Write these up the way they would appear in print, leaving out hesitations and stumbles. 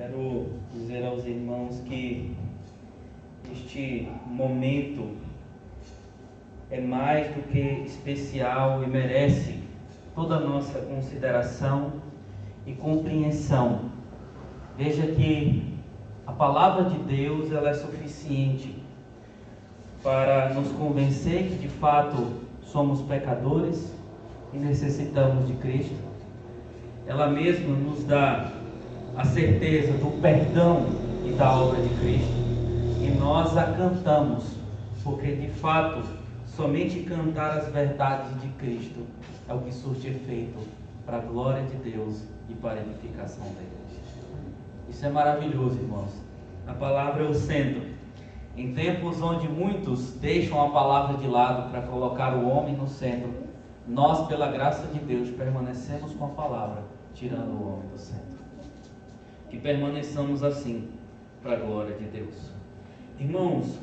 Quero dizer aos irmãos que este momento é mais do que especial e merece toda a nossa consideração e compreensão. Veja que a palavra de Deus ela é suficiente para nos convencer que de fato somos pecadores e necessitamos de Cristo. Ela mesma nos dá a certeza do perdão e da obra de Cristo, e nós a cantamos, porque de fato somente cantar as verdades de Cristo é o que surte efeito para a glória de Deus e para a edificação da igreja. Isso é maravilhoso, irmãos. A palavra é o centro. Em tempos onde muitos deixam a palavra de lado para colocar o homem no centro, nós, pela graça de Deus, permanecemos com a palavra, tirando o homem do centro. Que permaneçamos assim, para a glória de Deus. Irmãos,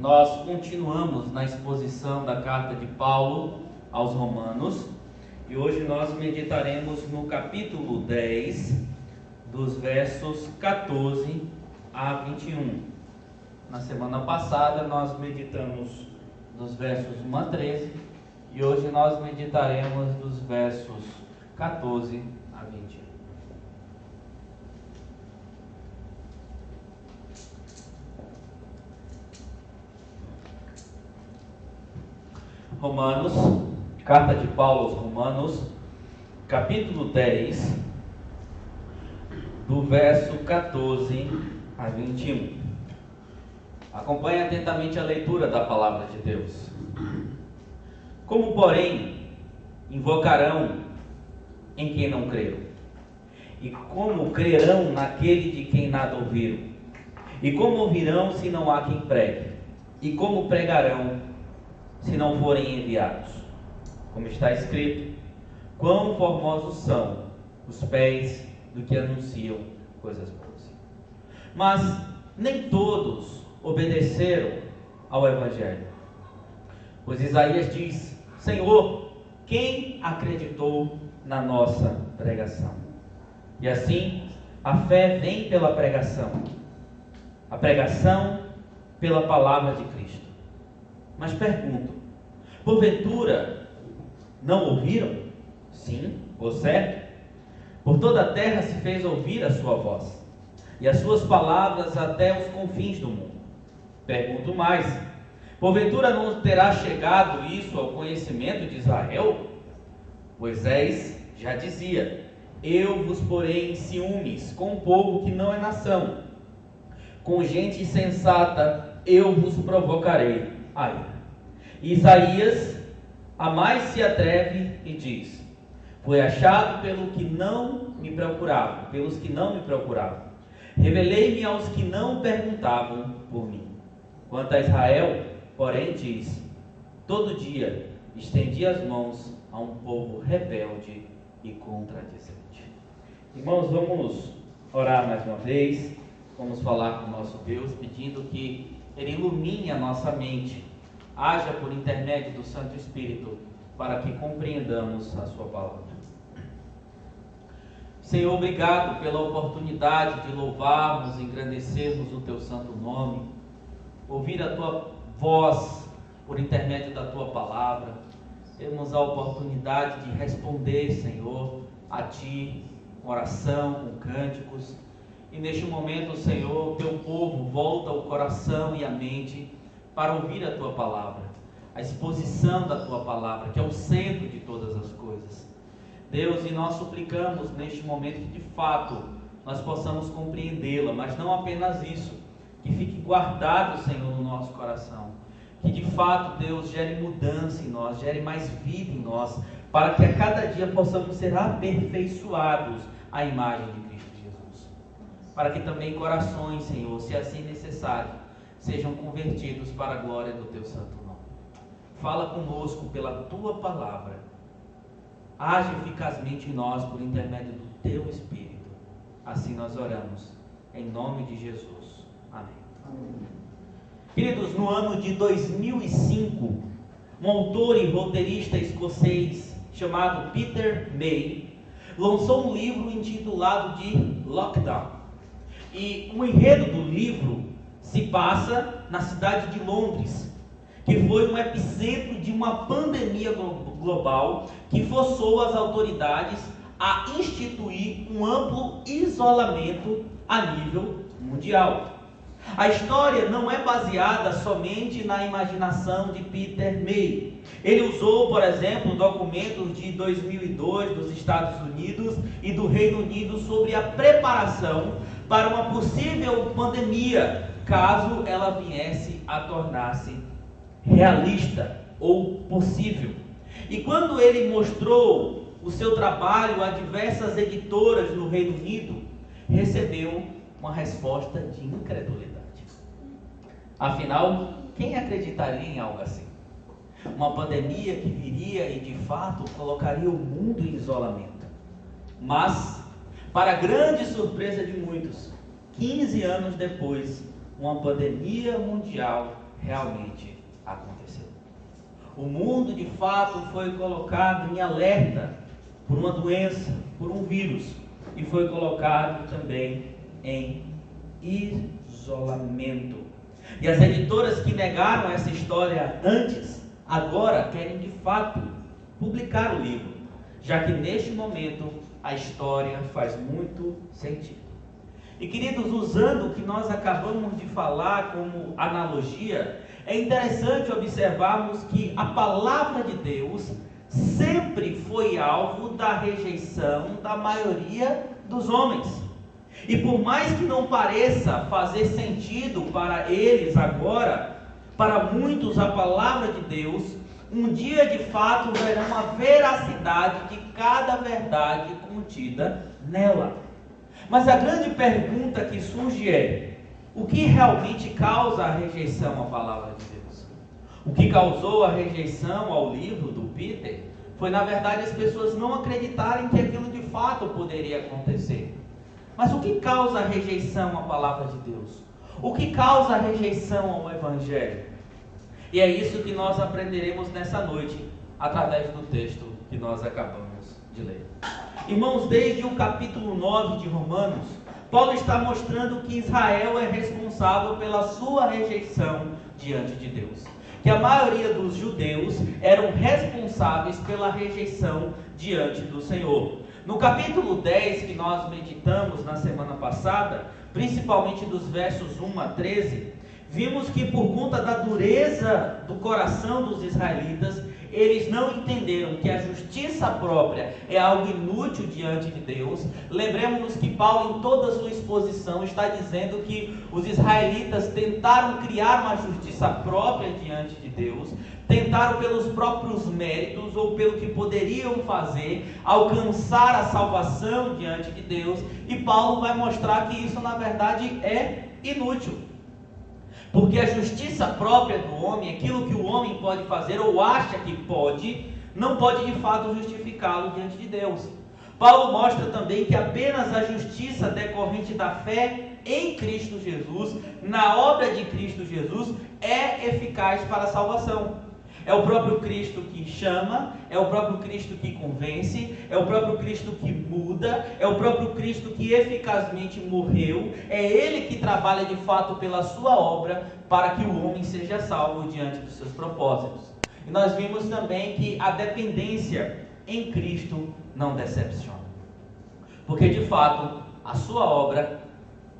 nós continuamos na exposição da carta de Paulo aos Romanos, e hoje nós meditaremos no capítulo 10, dos versos 14 a 21. Na semana passada nós meditamos dos versos 1 a 13, e hoje nós meditaremos dos versos 14 a 21. Romanos, carta de Paulo aos Romanos, capítulo 10, do verso 14 a 21. Acompanhe atentamente a leitura da palavra de Deus. Como, porém, invocarão em quem não creram? E como crerão naquele de quem nada ouviram? E como ouvirão se não há quem pregue? E como pregarão se não forem enviados? Como está escrito: quão formosos são os pés do que anunciam coisas boas. Mas nem todos obedeceram ao Evangelho. Pois Isaías diz: Senhor, quem acreditou na nossa pregação? E assim, a fé vem pela pregação, a pregação pela palavra de Cristo. Mas pergunto: porventura não ouviram? Sim, ou certo? Por toda a terra se fez ouvir a sua voz, e as suas palavras até os confins do mundo. Pergunto mais: porventura não terá chegado isso ao conhecimento de Israel? Moisés já dizia: eu vos porei em ciúmes com um povo que não é nação, com gente insensata eu vos provocarei a ira. Isaías a mais se atreve e diz: foi achado pelos que não me procuravam. Revelei-me aos que não perguntavam por mim. Quanto a Israel, porém, diz: todo dia estendi as mãos a um povo rebelde e contradizente. Irmãos, vamos orar mais uma vez. Vamos falar com o nosso Deus, pedindo que Ele ilumine a nossa mente, haja por intermédio do Santo Espírito, para que compreendamos a sua palavra. Senhor, obrigado pela oportunidade de louvarmos e engrandecermos o Teu santo nome, ouvir a Tua voz por intermédio da Tua palavra. Temos a oportunidade de responder, Senhor, a Ti, com oração, com cânticos. E neste momento, Senhor, o Teu povo volta o coração e a mente para ouvir a Tua palavra, a exposição da Tua palavra, que é o centro de todas as coisas. Deus, e nós suplicamos neste momento que de fato nós possamos compreendê-la, mas não apenas isso, que fique guardado, Senhor, no nosso coração, que de fato, Deus, gere mudança em nós, gere mais vida em nós, para que a cada dia possamos ser aperfeiçoados à imagem de Cristo Jesus, para que também corações, Senhor, se assim necessário, sejam convertidos para a glória do Teu santo nome. Fala conosco pela Tua palavra, age eficazmente em nós por intermédio do Teu Espírito. Assim nós oramos, em nome de Jesus. Amém. Amém. Queridos, no ano de 2005, um autor e roteirista escocês chamado Peter May lançou um livro intitulado de Lockdown. E o enredo do livro se passa na cidade de Londres, que foi um epicentro de uma pandemia global que forçou as autoridades a instituir um amplo isolamento a nível mundial. A história não é baseada somente na imaginação de Peter May. Ele usou, por exemplo, documentos de 2002 dos Estados Unidos e do Reino Unido sobre a preparação para uma possível pandemia, caso ela viesse a tornar-se realista ou possível. E quando ele mostrou o seu trabalho a diversas editoras no Reino Unido, recebeu uma resposta de incredulidade. Afinal, quem acreditaria em algo assim? Uma pandemia que viria e de fato colocaria o mundo em isolamento. Mas, para grande surpresa de muitos, 15 anos depois, uma pandemia mundial realmente aconteceu. O mundo de fato foi colocado em alerta por uma doença, por um vírus, e foi colocado também em isolamento. E as editoras que negaram essa história antes, agora querem de fato publicar o livro, já que neste momento a história faz muito sentido. E queridos, usando o que nós acabamos de falar como analogia, é interessante observarmos que a palavra de Deus sempre foi alvo da rejeição da maioria dos homens. E por mais que não pareça fazer sentido para eles agora, para muitos a palavra de Deus, um dia de fato verão a veracidade de cada verdade contida nela. Mas a grande pergunta que surge é: o que realmente causa a rejeição à palavra de Deus? O que causou a rejeição ao livro do Peter foi, na verdade, as pessoas não acreditarem que aquilo de fato poderia acontecer. Mas o que causa a rejeição à palavra de Deus? O que causa a rejeição ao Evangelho? E é isso que nós aprenderemos nessa noite, através do texto que nós acabamos de ler. Irmãos, desde o capítulo 9 de Romanos, Paulo está mostrando que Israel é responsável pela sua rejeição diante de Deus. Que a maioria dos judeus eram responsáveis pela rejeição diante do Senhor. No capítulo 10 que nós meditamos na semana passada, principalmente dos versos 1 a 13, vimos que por conta da dureza do coração dos israelitas, eles não entenderam que a justiça própria é algo inútil diante de Deus. Lembremos-nos que Paulo, em toda a sua exposição, está dizendo que os israelitas tentaram criar uma justiça própria diante de Deus, tentaram pelos próprios méritos ou pelo que poderiam fazer, alcançar a salvação diante de Deus, e Paulo vai mostrar que isso na verdade é inútil. Porque a justiça própria do homem, aquilo que o homem pode fazer ou acha que pode, não pode de fato justificá-lo diante de Deus. Paulo mostra também que apenas a justiça decorrente da fé em Cristo Jesus, na obra de Cristo Jesus, é eficaz para a salvação. É o próprio Cristo que chama, é o próprio Cristo que convence, é o próprio Cristo que muda, é o próprio Cristo que eficazmente morreu, é Ele que trabalha de fato pela sua obra para que o homem seja salvo diante dos seus propósitos. E nós vimos também que a dependência em Cristo não decepciona. Porque de fato, a sua obra,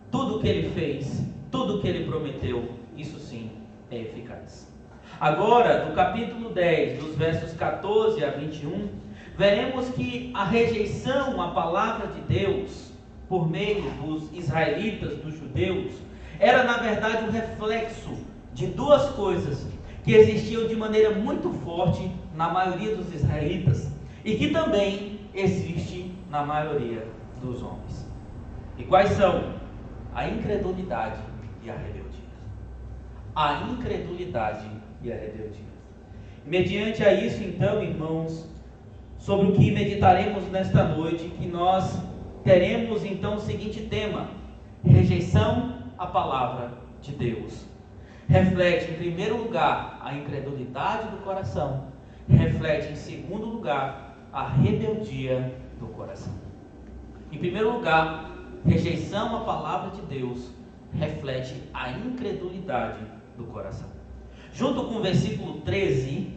tudo o que Ele fez, tudo o que Ele prometeu, isso sim é eficaz. Agora, do capítulo 10, dos versos 14 a 21, veremos que a rejeição à palavra de Deus, por meio dos israelitas, dos judeus, era na verdade um reflexo de duas coisas que existiam de maneira muito forte na maioria dos israelitas e que também existe na maioria dos homens. E quais são? A incredulidade e a rebeldia. A incredulidade e a rebeldia. Mediante a isso, então, irmãos, sobre o que meditaremos nesta noite, que nós teremos então o seguinte tema: rejeição à palavra de Deus. Reflete em primeiro lugar a incredulidade do coração, reflete em segundo lugar a rebeldia do coração. Em primeiro lugar, rejeição à palavra de Deus reflete a incredulidade do coração. Junto com o versículo 13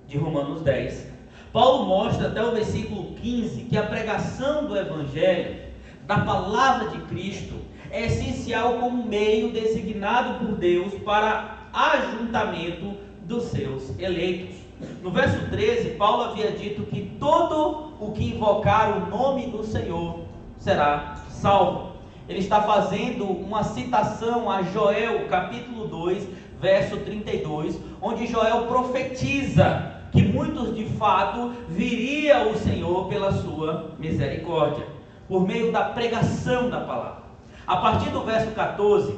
de Romanos 10, Paulo mostra até o versículo 15 que a pregação do Evangelho, da palavra de Cristo, é essencial como meio designado por Deus para ajuntamento dos seus eleitos. No verso 13, Paulo havia dito que todo o que invocar o nome do Senhor será salvo. Ele está fazendo uma citação a Joel, capítulo 2, verso 32, onde Joel profetiza que muitos de fato viria o Senhor pela sua misericórdia, por meio da pregação da palavra. A partir do verso 14,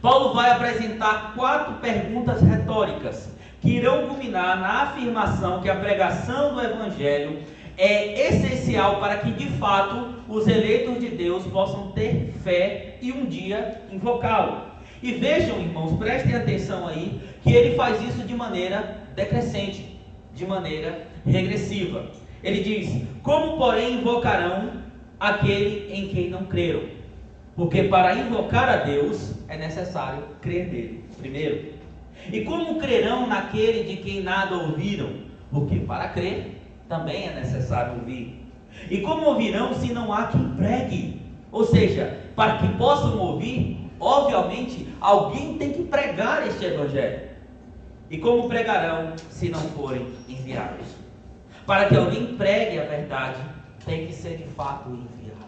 Paulo vai apresentar 4 perguntas retóricas que irão culminar na afirmação que a pregação do Evangelho é essencial para que de fato os eleitos de Deus possam ter fé e um dia invocá-lo. E vejam, irmãos, prestem atenção aí, que ele faz isso de maneira decrescente, de maneira regressiva. Ele diz: como porém invocarão aquele em quem não creram? Porque para invocar a Deus é necessário crer nele primeiro. E como crerão naquele de quem nada ouviram? Porque para crer também é necessário ouvir. E como ouvirão se não há quem pregue? Ou seja, para que possam ouvir, obviamente, alguém tem que pregar este Evangelho. E como pregarão se não forem enviados? Para que alguém pregue a verdade, tem que ser de fato enviado.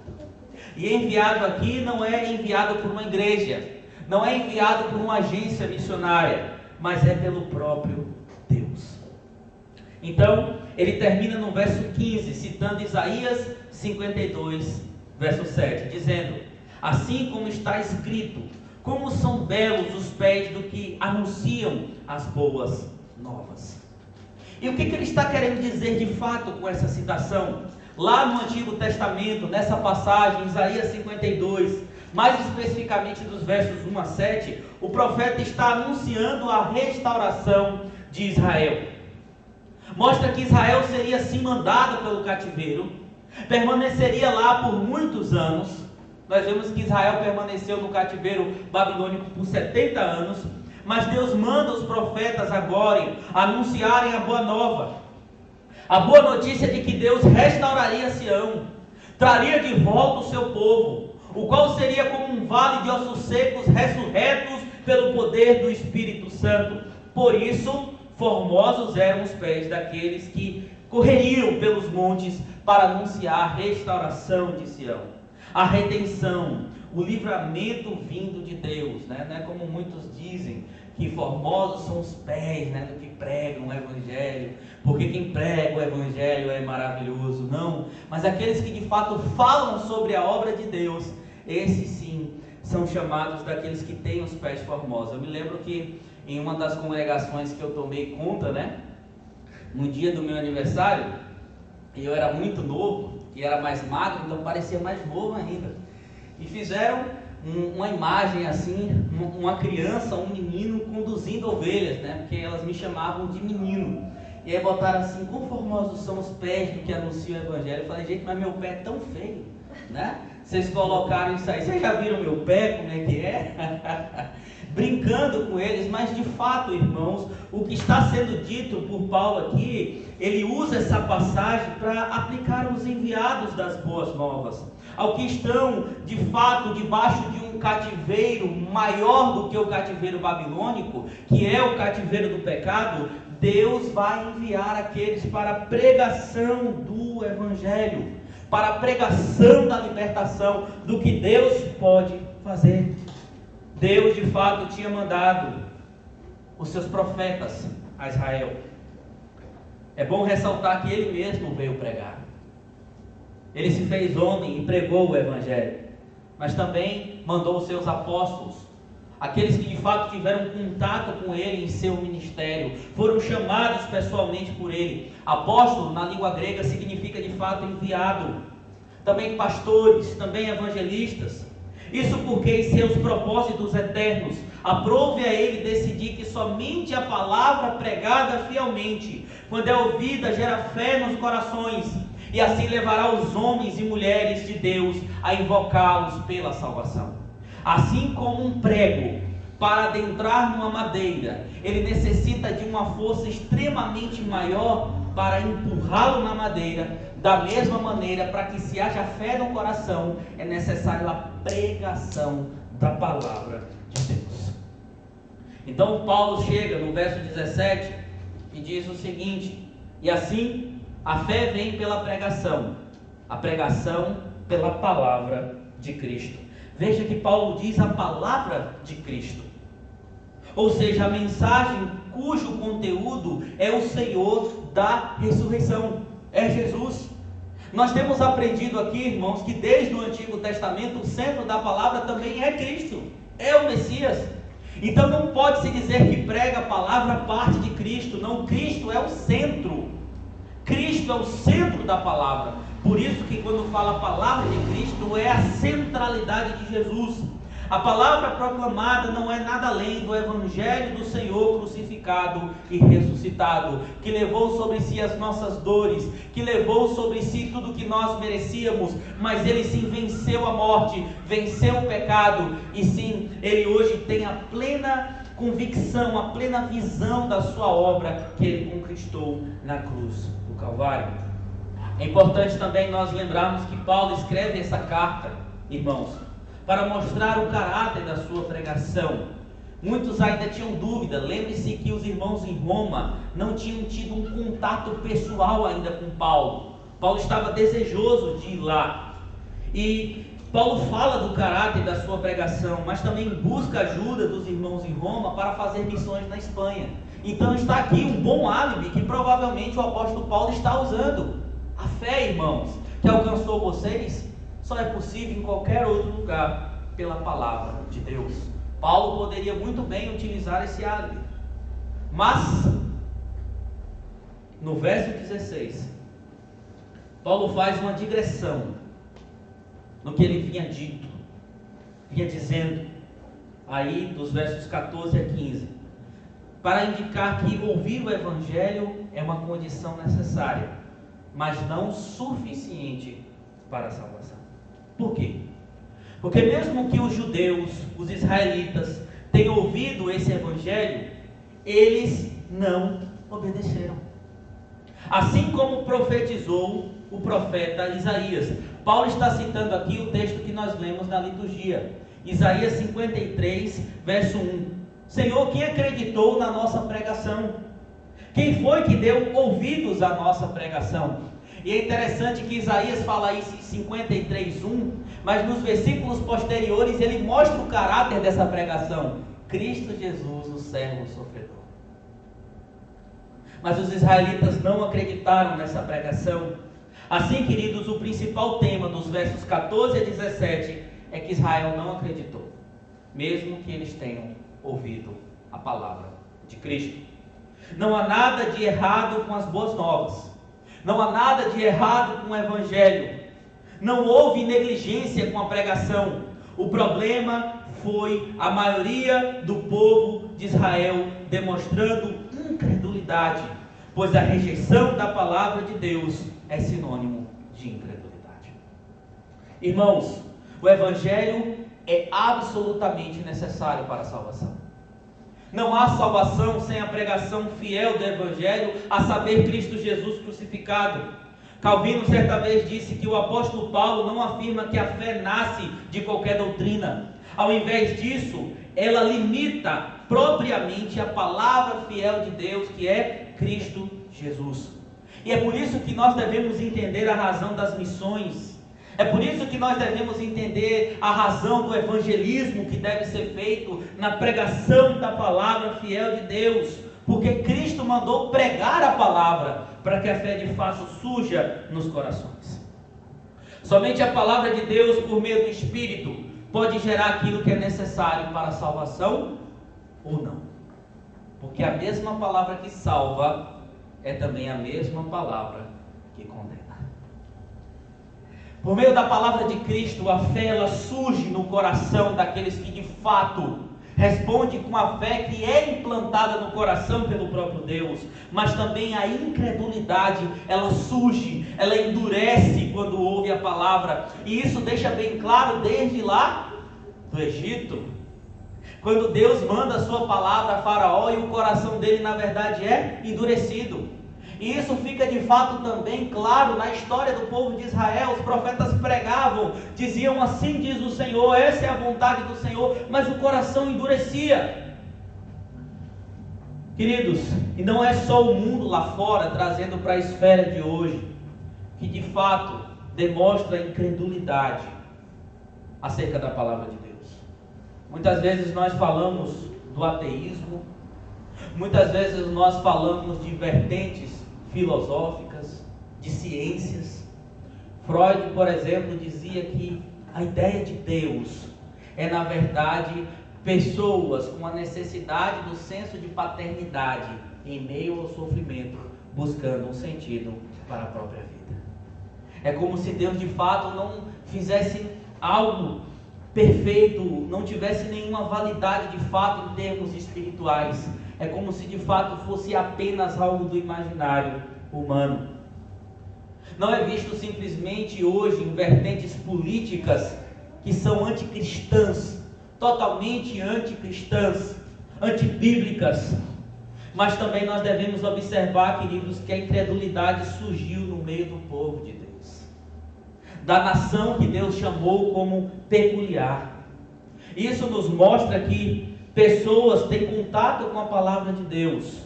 E enviado aqui não é enviado por uma igreja, não é enviado por uma agência missionária, mas é pelo próprio Deus. Então, ele termina no verso 15, citando Isaías 52, verso 7, dizendo: assim como está escrito, como são belos os pés do que anunciam as boas novas. E o que ele está querendo dizer de fato com essa citação? Lá no Antigo Testamento, nessa passagem, Isaías 52, mais especificamente dos versos 1 a 7, o profeta está anunciando a restauração de Israel. Mostra que Israel seria assim mandado pelo cativeiro, permaneceria lá por muitos anos. Nós vemos que Israel permaneceu no cativeiro babilônico por 70 anos, mas Deus manda os profetas agora anunciarem a boa nova. A boa notícia de que Deus restauraria Sião, traria de volta o seu povo, o qual seria como um vale de ossos secos ressurretos pelo poder do Espírito Santo. Por isso, formosos eram os pés daqueles que correriam pelos montes para anunciar a restauração de Sião, a redenção, o livramento vindo de Deus, né? Não é como muitos dizem, que formosos são os pés, né, do que pregam o Evangelho, porque quem prega o Evangelho é maravilhoso. Não, mas aqueles que de fato falam sobre a obra de Deus, esses sim são chamados daqueles que têm os pés formosos. Eu me lembro que em uma das congregações que eu tomei conta, né, no dia do meu aniversário, eu era muito novo e era mais magro, então parecia mais novo ainda, e fizeram uma imagem assim, uma criança, um menino conduzindo ovelhas, né? Porque elas me chamavam de menino. E aí botaram assim: quão formosos são os pés do que anunciam o Evangelho. Eu falei: gente, mas meu pé é tão feio, né? Vocês colocaram isso aí, vocês já viram meu pé, como é que é? Brincando com eles, mas de fato, irmãos, o que está sendo dito por Paulo aqui, ele usa essa passagem para aplicar aos enviados das boas novas, ao que estão de fato debaixo de um cativeiro maior do que o cativeiro babilônico, que é o cativeiro do pecado. Deus vai enviar aqueles para a pregação do Evangelho, para a pregação da libertação, do que Deus pode fazer. Deus de fato tinha mandado os seus profetas a Israel. É bom ressaltar que ele mesmo veio pregar. Ele se fez homem e pregou o Evangelho, mas também mandou os seus apóstolos, aqueles que de fato tiveram contato com ele em seu ministério, foram chamados pessoalmente por ele. Apóstolo na língua grega significa de fato enviado. Também pastores, também evangelistas. Isso porque em seus propósitos eternos, aprove a ele decidir que somente a palavra pregada fielmente, quando é ouvida, gera fé nos corações, e assim levará os homens e mulheres de Deus a invocá-los pela salvação. Assim como um prego, para adentrar numa madeira, ele necessita de uma força extremamente maior para empurrá-lo na madeira. Da mesma maneira, para que se haja fé no coração, é necessário a pregação da palavra de Deus. Então Paulo chega no verso 17 e diz o seguinte: e assim a fé vem pela pregação, a pregação pela palavra de Cristo. Veja que Paulo diz a palavra de Cristo, ou seja, a mensagem cujo conteúdo é o Senhor da ressurreição, é Jesus. Nós temos aprendido aqui, irmãos, que desde o Antigo Testamento o centro da palavra também é Cristo, é o Messias. Então não pode se dizer que prega a palavra parte de Cristo, não, Cristo é o centro. Cristo é o centro da palavra. Por isso que quando fala a palavra de Cristo é a centralidade de Jesus. A palavra proclamada não é nada além do Evangelho do Senhor crucificado e ressuscitado, que levou sobre si as nossas dores, que levou sobre si tudo que nós merecíamos, mas ele sim venceu a morte, venceu o pecado, e sim, ele hoje tem a plena convicção, a plena visão da sua obra que ele conquistou na cruz do Calvário. É importante também nós lembrarmos que Paulo escreve essa carta, irmãos, para mostrar o caráter da sua pregação. Muitos ainda tinham dúvida. Lembre-se que os irmãos em Roma não tinham tido um contato pessoal ainda com Paulo. Paulo estava desejoso de ir lá. E Paulo fala do caráter da sua pregação, mas também busca ajuda dos irmãos em Roma para fazer missões na Espanha. Então está aqui um bom álibi que provavelmente o apóstolo Paulo está usando. A fé, irmãos, que alcançou vocês, só é possível em qualquer outro lugar pela palavra de Deus. Paulo poderia muito bem utilizar esse álibi. Mas, no verso 16, Paulo faz uma digressão no que ele vinha dizendo, aí dos versos 14 a 15, para indicar que ouvir o Evangelho é uma condição necessária, mas não suficiente para a salvação. Por quê? Porque mesmo que os judeus, os israelitas, tenham ouvido esse Evangelho, eles não obedeceram. Assim como profetizou o profeta Isaías. Paulo está citando aqui o texto que nós lemos na liturgia. Isaías 53, verso 1. Senhor, quem acreditou na nossa pregação? Quem foi que deu ouvidos à nossa pregação? E é interessante que Isaías fala isso em 53:1, mas nos versículos posteriores ele mostra o caráter dessa pregação. Cristo Jesus, o servo sofredor. Mas os israelitas não acreditaram nessa pregação. Assim, queridos, o principal tema dos versos 14 a 17 é que Israel não acreditou, mesmo que eles tenham ouvido a palavra de Cristo. Não há nada de errado com as boas novas. Não há nada de errado com o Evangelho. Não houve negligência com a pregação. O problema foi a maioria do povo de Israel demonstrando incredulidade, pois a rejeição da palavra de Deus é sinônimo de incredulidade. Irmãos, o Evangelho é absolutamente necessário para a salvação. Não há salvação sem a pregação fiel do Evangelho, a saber, Cristo Jesus crucificado. Calvino certa vez disse que o apóstolo Paulo não afirma que a fé nasce de qualquer doutrina. Ao invés disso, ela limita propriamente a palavra fiel de Deus, que é Cristo Jesus. E é por isso que nós devemos entender a razão das missões. É por isso que nós devemos entender a razão do evangelismo que deve ser feito na pregação da palavra fiel de Deus. Porque Cristo mandou pregar a palavra para que a fé de fato surja nos corações. Somente a palavra de Deus, por meio do Espírito, pode gerar aquilo que é necessário para a salvação ou não. Porque a mesma palavra que salva é também a mesma palavra que condena. Por meio da palavra de Cristo, a fé ela surge no coração daqueles que de fato respondem com a fé que é implantada no coração pelo próprio Deus. Mas também a incredulidade, ela surge, ela endurece quando ouve a palavra. E isso deixa bem claro desde lá do Egito. Quando Deus manda a sua palavra a Faraó e o coração dele na verdade é endurecido. E isso fica de fato também claro na história do povo de Israel. Os profetas pregavam, diziam assim diz o Senhor, essa é a vontade do Senhor, mas o coração endurecia. Queridos, e não é só o mundo lá fora trazendo para a esfera de hoje, que de fato demonstra incredulidade acerca da palavra de Deus. Muitas vezes nós falamos do ateísmo, muitas vezes nós falamos de vertentes filosóficas, de ciências. Freud, por exemplo, dizia que a ideia de Deus é, na verdade, pessoas com a necessidade do senso de paternidade em meio ao sofrimento, buscando um sentido para a própria vida. É como se Deus de fato não fizesse algo perfeito, não tivesse nenhuma validade de fato em termos espirituais. É como se de fato fosse apenas algo do imaginário humano. Não é visto simplesmente hoje em vertentes políticas que são anticristãs, totalmente anticristãs, antibíblicas. Mas também nós devemos observar, queridos, que a incredulidade surgiu no meio do povo de Deus, da nação que Deus chamou como peculiar. Isso nos mostra que pessoas têm contato com a palavra de Deus,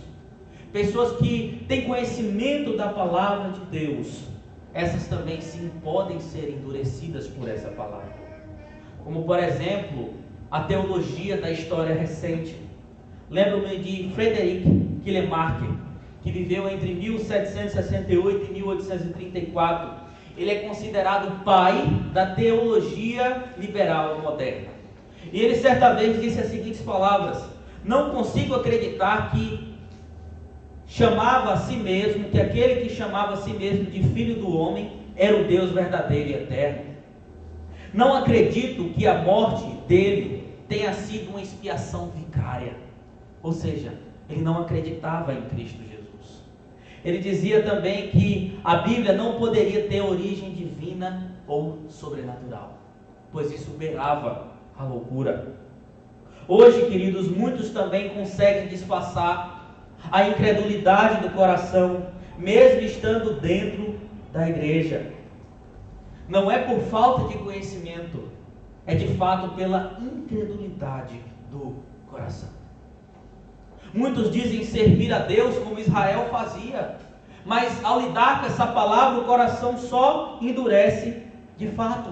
pessoas que têm conhecimento da palavra de Deus, essas também sim podem ser endurecidas por essa palavra. Como por exemplo, a teologia da história recente. Lembro-me de Frederic Killemark, que viveu entre 1768 e 1834. Ele é considerado o pai da teologia liberal moderna. E ele certa vez disse as seguintes palavras: não consigo acreditar que chamava a si mesmo, que aquele que chamava a si mesmo de filho do homem era o Deus verdadeiro e eterno. Não acredito que a morte dele tenha sido uma expiação vicária. Ou seja, ele não acreditava em Cristo Jesus. Ele dizia também que a Bíblia não poderia ter origem divina ou sobrenatural, pois isso beirava a loucura. Hoje, queridos, muitos também conseguem disfarçar a incredulidade do coração, mesmo estando dentro da igreja. Não é por falta de conhecimento, é de fato pela incredulidade do coração. Muitos dizem servir a Deus como Israel fazia, mas ao lidar com essa palavra, o coração só endurece de fato.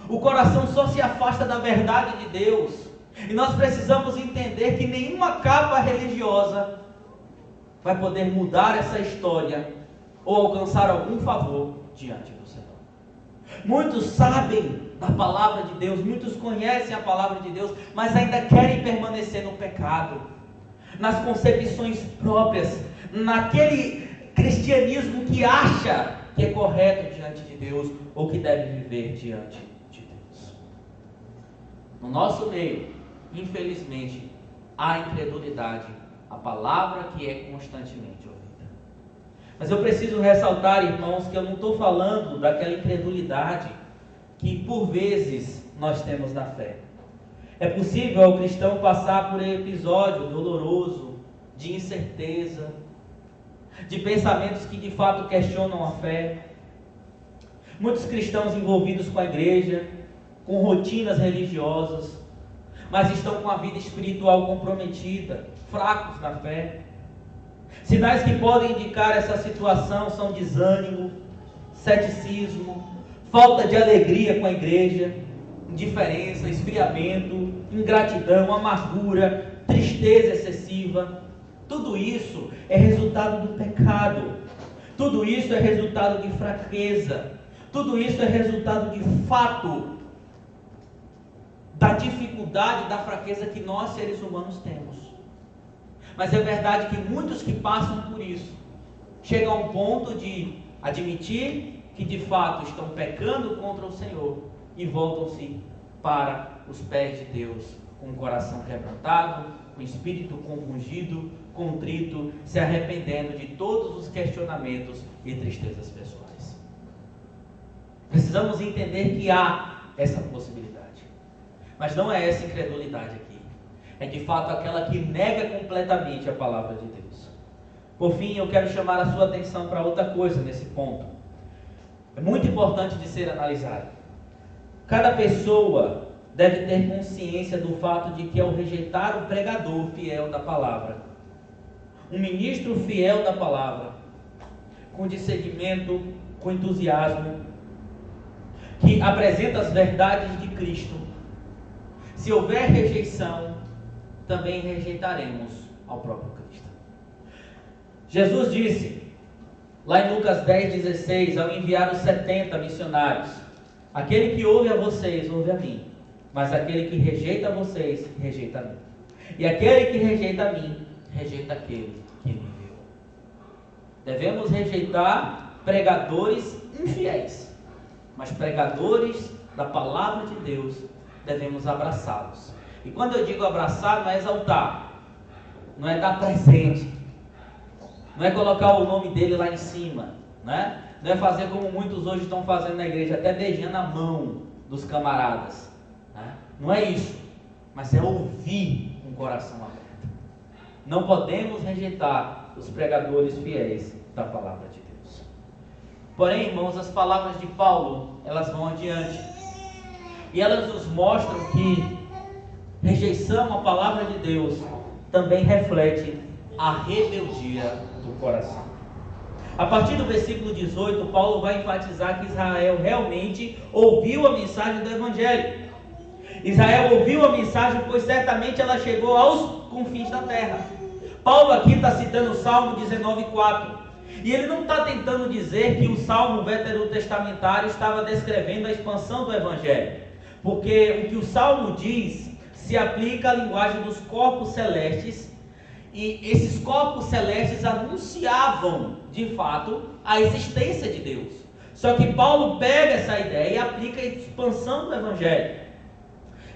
O coração só se afasta da verdade de Deus. E nós precisamos entender que nenhuma capa religiosa vai poder mudar essa história ou alcançar algum favor diante do Senhor. Muitos sabem da palavra de Deus, muitos conhecem a palavra de Deus, mas ainda querem permanecer no pecado, nas concepções próprias, naquele cristianismo que acha que é correto diante de Deus ou que deve viver diante de Deus. No nosso meio, infelizmente, há incredulidade, a palavra que é constantemente ouvida. Mas eu preciso ressaltar, irmãos, que eu não estou falando daquela incredulidade que por vezes nós temos na fé. É possível ao cristão passar por um episódio doloroso, de incerteza, de pensamentos que de fato questionam a fé. Muitos cristãos envolvidos com a igreja, com rotinas religiosas, mas estão com a vida espiritual comprometida, fracos na fé. Sinais que podem indicar essa situação são desânimo, ceticismo, falta de alegria com a igreja, indiferença, esfriamento, ingratidão, amargura, tristeza excessiva. Tudo isso é resultado do pecado. Tudo isso é resultado de fraqueza. Tudo isso é resultado de fato da dificuldade, da fraqueza que nós seres humanos temos. Mas é verdade que muitos que passam por isso chegam a um ponto de admitir que de fato estão pecando contra o Senhor e voltam-se para os pés de Deus, com o coração quebrantado, com o espírito compungido, contrito, se arrependendo de todos os questionamentos e tristezas pessoais. Precisamos entender que há essa possibilidade, mas não é essa incredulidade aqui, é de fato aquela que nega completamente a palavra de Deus. Por fim, eu quero chamar a sua atenção para outra coisa nesse ponto. É muito importante de ser analisado. Cada pessoa deve ter consciência do fato de que ao rejeitar o pregador fiel da palavra, um ministro fiel da palavra, com discernimento, com entusiasmo, que apresenta as verdades de Cristo, se houver rejeição, também rejeitaremos ao próprio Cristo. Jesus disse, lá em Lucas 10,16, ao enviar os 70 missionários, aquele que ouve a vocês, ouve a mim, mas aquele que rejeita a vocês, rejeita a mim. E aquele que rejeita a mim, rejeita aquele que me enviou. Devemos rejeitar pregadores infiéis, mas pregadores da palavra de Deus, devemos abraçá-los. E quando eu digo abraçar, não é exaltar, não é dar presente, não é colocar o nome dele lá em cima, né? Não é fazer como muitos hoje estão fazendo na igreja, até beijando a mão dos camaradas, né? Não é isso, mas é ouvir com o coração aberto. Não podemos rejeitar os pregadores fiéis da palavra de Deus. Porém, irmãos, as palavras de Paulo, elas vão adiante, e elas nos mostram que rejeição à palavra de Deus também reflete a rebeldia do coração. A partir do versículo 18, Paulo vai enfatizar que Israel realmente ouviu a mensagem do Evangelho. Israel ouviu a mensagem, pois certamente ela chegou aos confins da terra. Paulo aqui está citando o Salmo 19,4. E ele não está tentando dizer que o Salmo veterotestamentário estava descrevendo a expansão do Evangelho. Porque o que o Salmo diz se aplica à linguagem dos corpos celestes. E esses corpos celestes anunciavam, de fato, a existência de Deus. Só que Paulo pega essa ideia e aplica a expansão do Evangelho.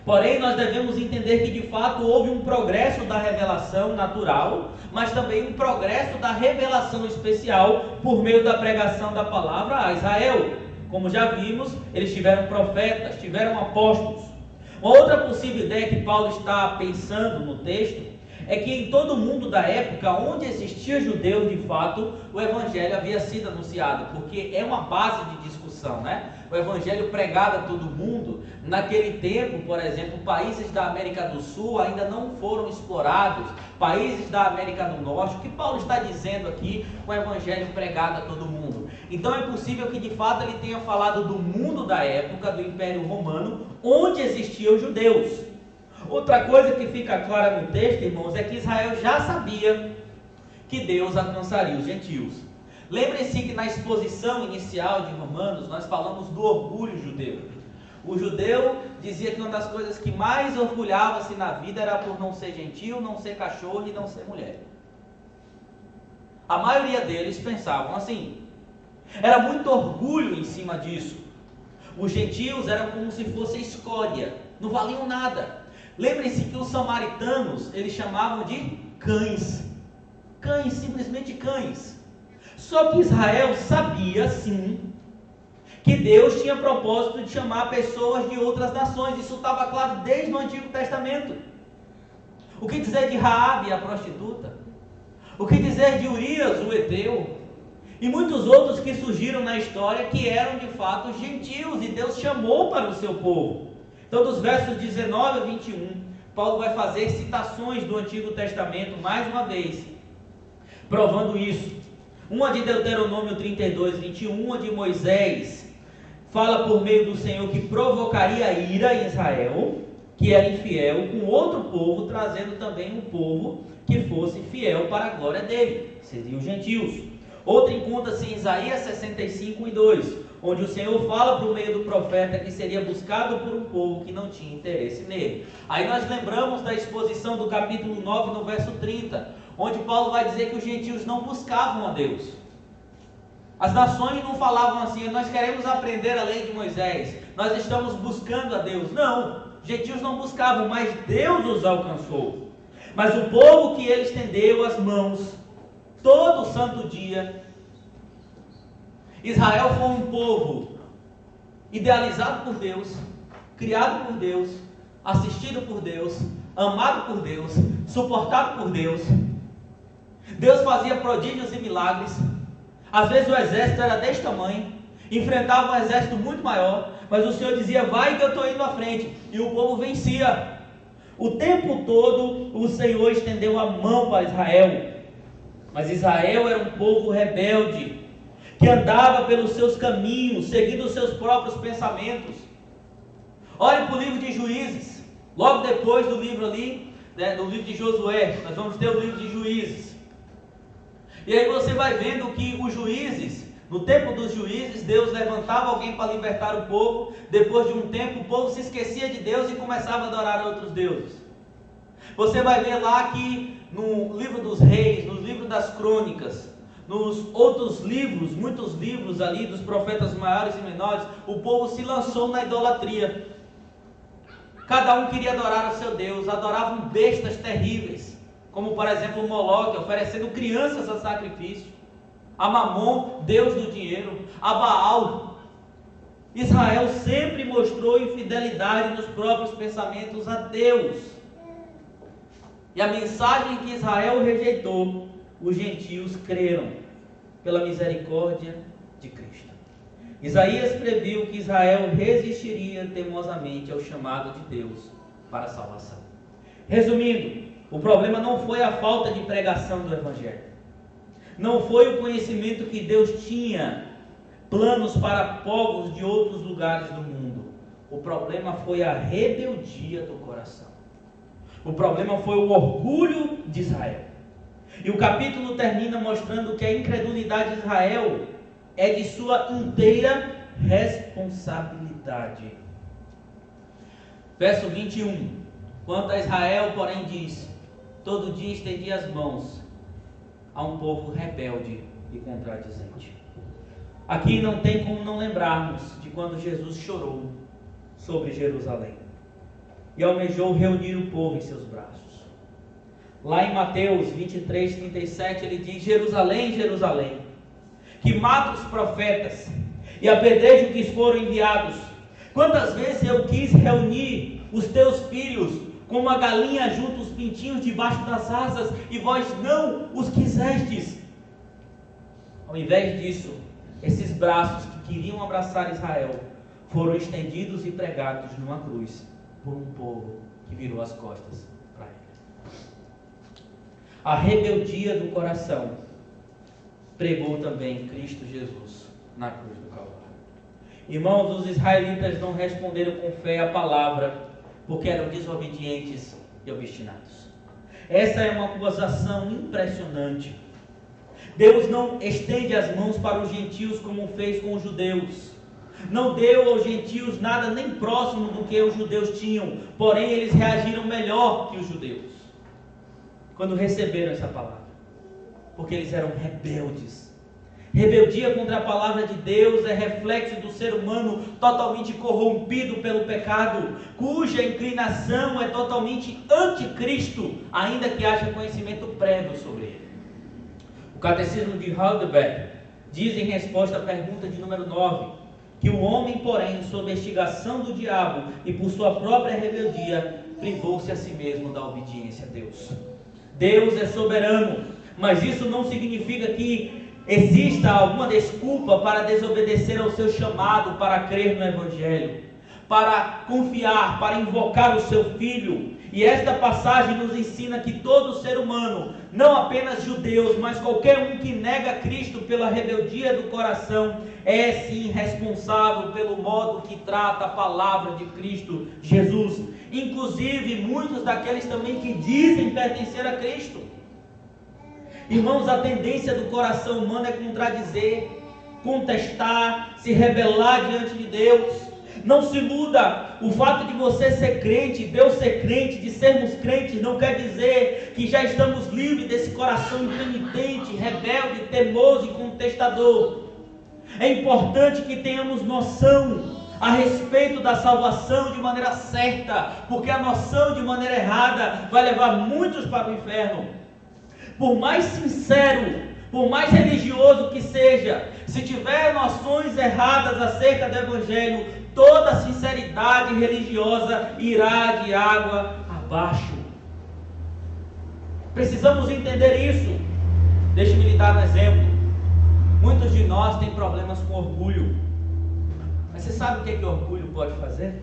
Porém, nós devemos entender que, de fato, houve um progresso da revelação natural, mas também um progresso da revelação especial por meio da pregação da palavra a Israel. Como já vimos, eles tiveram profetas, tiveram apóstolos. Uma outra possível ideia que Paulo está pensando no texto é que em todo o mundo da época, onde existia judeus de fato, o Evangelho havia sido anunciado, porque é uma base de discussão, né? O Evangelho pregado a todo mundo, naquele tempo, por exemplo, países da América do Sul ainda não foram explorados, países da América do Norte. O que Paulo está dizendo aqui, o Evangelho pregado a todo mundo? Então é possível que de fato ele tenha falado do mundo da época, do Império Romano, onde existiam judeus. Outra coisa que fica clara no texto, irmãos, é que Israel já sabia que Deus alcançaria os gentios. Lembrem-se que na exposição inicial de Romanos, nós falamos do orgulho judeu. O judeu dizia que uma das coisas que mais orgulhava-se na vida era por não ser gentil, não ser cachorro e não ser mulher. A maioria deles pensavam assim. Era muito orgulho em cima disso. Os gentios eram como se fosse escória, não valiam nada. Lembrem-se que os samaritanos, eles chamavam de cães. Cães, simplesmente cães. Só que Israel sabia, sim, que Deus tinha propósito de chamar pessoas de outras nações. Isso estava claro desde o Antigo Testamento. O que dizer de Raabe, a prostituta? O que dizer de Urias, o heteu? E muitos outros que surgiram na história que eram de fato gentios, e Deus chamou para o seu povo. Então, dos versos 19 a 21, Paulo vai fazer citações do Antigo Testamento, mais uma vez, provando isso. Uma de Deuteronômio 32, 21, uma de Moisés, fala por meio do Senhor que provocaria ira em Israel, que era infiel, com outro povo, trazendo também um povo que fosse fiel para a glória dele, seriam os gentios. Outra encontra-se em Isaías 65 e 2, onde o Senhor fala por meio do profeta que seria buscado por um povo que não tinha interesse nele. Aí nós lembramos da exposição do capítulo 9, no verso 30, onde Paulo vai dizer que os gentios não buscavam a Deus. As nações não falavam assim: nós queremos aprender a lei de Moisés, nós estamos buscando a Deus. Não, gentios não buscavam, mas Deus os alcançou. Mas o povo que ele estendeu as mãos todo santo dia. Israel foi um povo idealizado por Deus, criado por Deus, assistido por Deus, amado por Deus, suportado por Deus. Deus fazia prodígios e milagres. Às vezes o exército era deste tamanho, enfrentava um exército muito maior, mas o Senhor dizia: vai que eu estou indo à frente, e o povo vencia. O tempo todo o Senhor estendeu a mão para Israel, mas Israel era um povo rebelde, que andava pelos seus caminhos, seguindo os seus próprios pensamentos. Olhe para o livro de Juízes, logo depois do livro ali, do livro de Josué, nós vamos ter o livro de Juízes. E aí você vai vendo que os juízes, no tempo dos juízes, Deus levantava alguém para libertar o povo. Depois de um tempo, o povo se esquecia de Deus e começava a adorar outros deuses. Você vai ver lá que no livro dos reis, no livro das crônicas, nos outros livros, muitos livros ali dos profetas maiores e menores, o povo se lançou na idolatria. Cada um queria adorar o seu Deus, adoravam bestas terríveis, como por exemplo Moloque, oferecendo crianças a sacrifício, a Mamon, Deus do dinheiro, a Baal. Israel sempre mostrou infidelidade nos próprios pensamentos a Deus. E a mensagem que Israel rejeitou, os gentios creram pela misericórdia de Cristo. Isaías previu que Israel resistiria teimosamente ao chamado de Deus para a salvação. Resumindo, o problema não foi a falta de pregação do Evangelho, não foi o conhecimento que Deus tinha planos para povos de outros lugares do mundo. O problema foi a rebeldia do coração. O problema foi o orgulho de Israel. E o capítulo termina mostrando que a incredulidade de Israel é de sua inteira responsabilidade. Verso 21. Quanto a Israel, porém, diz: todo dia estendi as mãos a um povo rebelde e contradizente. Aqui não tem como não lembrarmos de quando Jesus chorou sobre Jerusalém e almejou reunir o povo em seus braços. Lá em Mateus 23, 37, ele diz: Jerusalém, Jerusalém, que mata os profetas e apedreja os que foram enviados. Quantas vezes eu quis reunir os teus filhos, como a galinha junta os pintinhos debaixo das asas, e vós não os quisestes. Ao invés disso, esses braços que queriam abraçar Israel foram estendidos e pregados numa cruz por um povo que virou as costas para ele. A rebeldia do coração pregou também Cristo Jesus na cruz do Calvário. Irmãos, os israelitas não responderam com fé à palavra, porque eram desobedientes e obstinados. Essa é uma acusação impressionante. Deus não estende as mãos para os gentios como fez com os judeus. Não deu aos gentios nada nem próximo do que os judeus tinham, porém eles reagiram melhor que os judeus quando receberam essa palavra, porque eles eram rebeldes. Rebeldia contra a palavra de Deus é reflexo do ser humano totalmente corrompido pelo pecado, cuja inclinação é totalmente anticristo, ainda que haja conhecimento prévio sobre ele. O Catecismo de Heidelberg diz em resposta à pergunta de número 9, que o homem, porém, sob a instigação do diabo e por sua própria rebeldia, privou-se a si mesmo da obediência a Deus. Deus é soberano, mas isso não significa que exista alguma desculpa para desobedecer ao seu chamado, para crer no Evangelho, para confiar, para invocar o seu Filho. E esta passagem nos ensina que todo ser humano, não apenas judeus, mas qualquer um que nega Cristo pela rebeldia do coração, é sim responsável pelo modo que trata a palavra de Cristo Jesus. Inclusive muitos daqueles também que dizem pertencer a Cristo. Irmãos, a tendência do coração humano é contradizer, contestar, se rebelar diante de Deus. Não se muda. O fato de você ser crente, Deus ser crente, de sermos crentes, não quer dizer que já estamos livres desse coração impenitente, rebelde, teimoso e contestador. É importante que tenhamos noção a respeito da salvação de maneira certa, porque a noção de maneira errada vai levar muitos para o inferno. Por mais sincero, por mais religioso que seja, se tiver noções erradas acerca do Evangelho, toda sinceridade religiosa irá de água abaixo. Precisamos entender isso. Deixe-me lhe dar um exemplo. Muitos de nós têm problemas com orgulho. Mas você sabe o que orgulho pode fazer?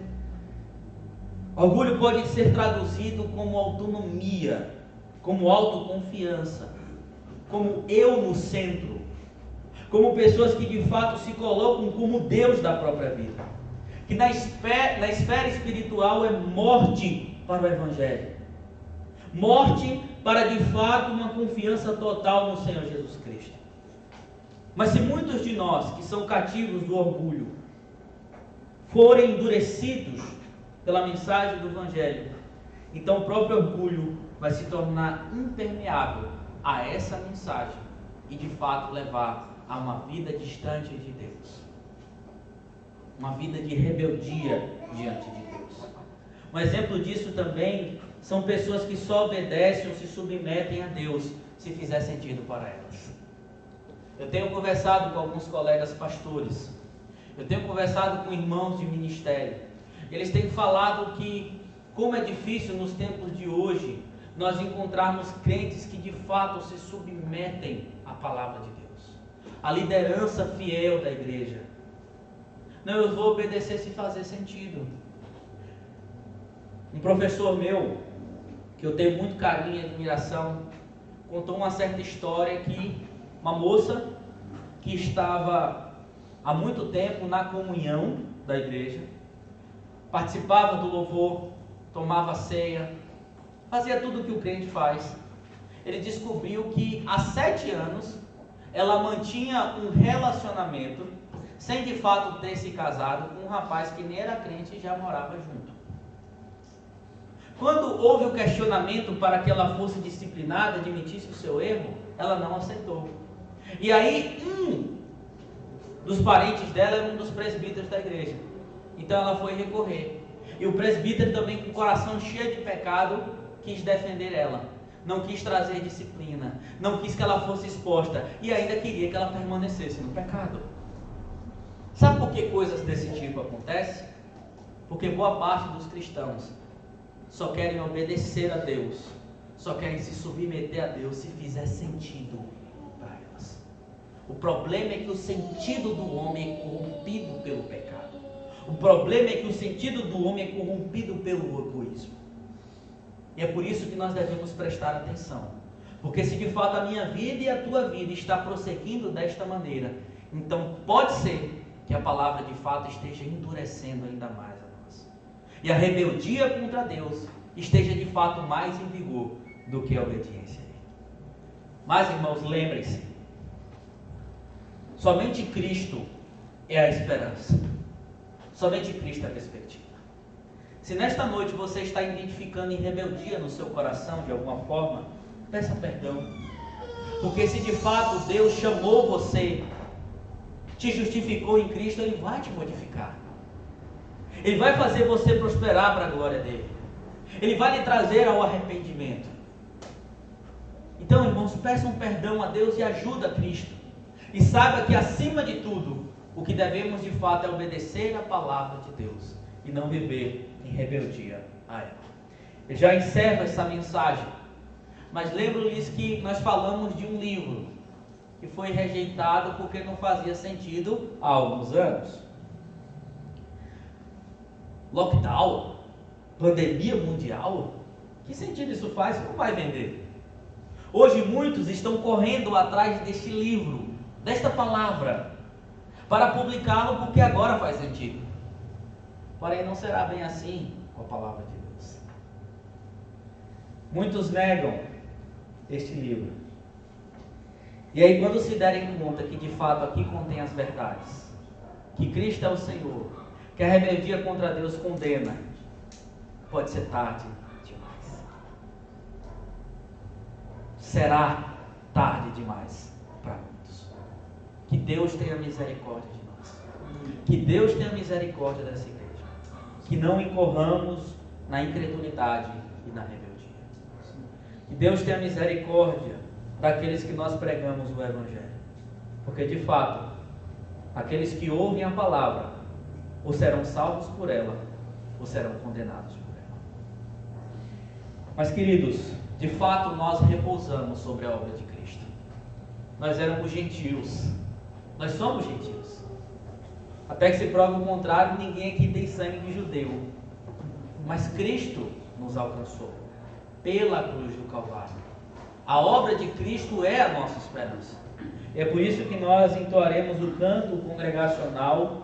Orgulho pode ser traduzido como autonomia, como autoconfiança, como eu no centro, como pessoas que de fato se colocam como Deus da própria vida. Que na esfera espiritual é morte para o Evangelho. Morte para de fato uma confiança total no Senhor Jesus Cristo. Mas se muitos de nós que são cativos do orgulho forem endurecidos pela mensagem do Evangelho, então o próprio orgulho vai se tornar impermeável a essa mensagem e de fato levar a uma vida distante de Deus, uma vida de rebeldia diante de Deus. Um exemplo disso também são pessoas que só obedecem ou se submetem a Deus se fizer sentido para elas. Eu tenho conversado com alguns colegas pastores, eu tenho conversado com irmãos de ministério, eles têm falado que como é difícil nos tempos de hoje nós encontrarmos crentes que de fato se submetem à palavra de Deus, à liderança fiel da igreja. Não, eu vou obedecer se fazer sentido. Um professor meu, que eu tenho muito carinho e admiração, contou uma certa história que uma moça que estava há muito tempo na comunhão da igreja, participava do louvor, tomava ceia, fazia tudo o que o crente faz. Ele descobriu que há 7 anos ela mantinha um relacionamento sem de fato ter se casado com um rapaz que nem era crente e já morava junto. Quando houve o questionamento para que ela fosse disciplinada, admitisse o seu erro, ela não aceitou. E aí um dos parentes dela era um dos presbíteros da igreja. Então ela foi recorrer. E o presbítero também, com o coração cheio de pecado, quis defender ela. Não quis trazer disciplina. Não quis que ela fosse exposta. E ainda queria que ela permanecesse no pecado. Sabe por que coisas desse tipo acontecem? Porque boa parte dos cristãos só querem obedecer a Deus, só querem se submeter a Deus se fizer sentido para elas. O problema é que o sentido do homem é corrompido pelo pecado. O problema é que o sentido do homem é corrompido pelo egoísmo. E é por isso que nós devemos prestar atenção. Porque se de fato a minha vida e a tua vida está prosseguindo desta maneira, então pode ser que a palavra de fato esteja endurecendo ainda mais a nós. E a rebeldia contra Deus esteja de fato mais em vigor do que a obediência. Mas, irmãos, lembrem-se, somente Cristo é a esperança. Somente Cristo é a perspectiva. Se nesta noite você está identificando em rebeldia no seu coração de alguma forma, peça perdão. Porque se de fato Deus chamou você, te justificou em Cristo, Ele vai te modificar. Ele vai fazer você prosperar para a glória dEle. Ele vai lhe trazer ao arrependimento. Então, irmãos, peçam perdão a Deus e ajuda a Cristo. E saiba que acima de tudo, o que devemos de fato é obedecer a palavra de Deus e não viver em rebeldia a ela. Eu já encerro essa mensagem, mas lembro-lhes que nós falamos de um livro que foi rejeitado porque não fazia sentido há alguns anos. Lockdown? Pandemia mundial? Que sentido isso faz? Não vai vender. Hoje muitos estão correndo atrás deste livro, desta palavra, para publicá-lo porque agora faz sentido. Porém não será bem assim com a palavra de Deus. Muitos negam este livro. E aí quando se derem conta que de fato aqui contém as verdades, que Cristo é o Senhor, que a rebeldia contra Deus condena, pode ser tarde demais. Será tarde demais para muitos. Que Deus tenha misericórdia de nós. Que Deus tenha misericórdia dessa igreja. Que não incorramos na incredulidade e na rebeldia. Que Deus tenha misericórdia daqueles que nós pregamos o Evangelho. Porque de fato, aqueles que ouvem a palavra, ou serão salvos por ela, ou serão condenados por ela. Mas queridos, de fato nós repousamos sobre a obra de Cristo. Nós éramos gentios. Nós somos gentios. Até que se prove o contrário, ninguém aqui tem sangue de judeu. Mas Cristo nos alcançou pela cruz do Calvário. A obra de Cristo é a nossa esperança. É por isso que nós entoaremos o canto congregacional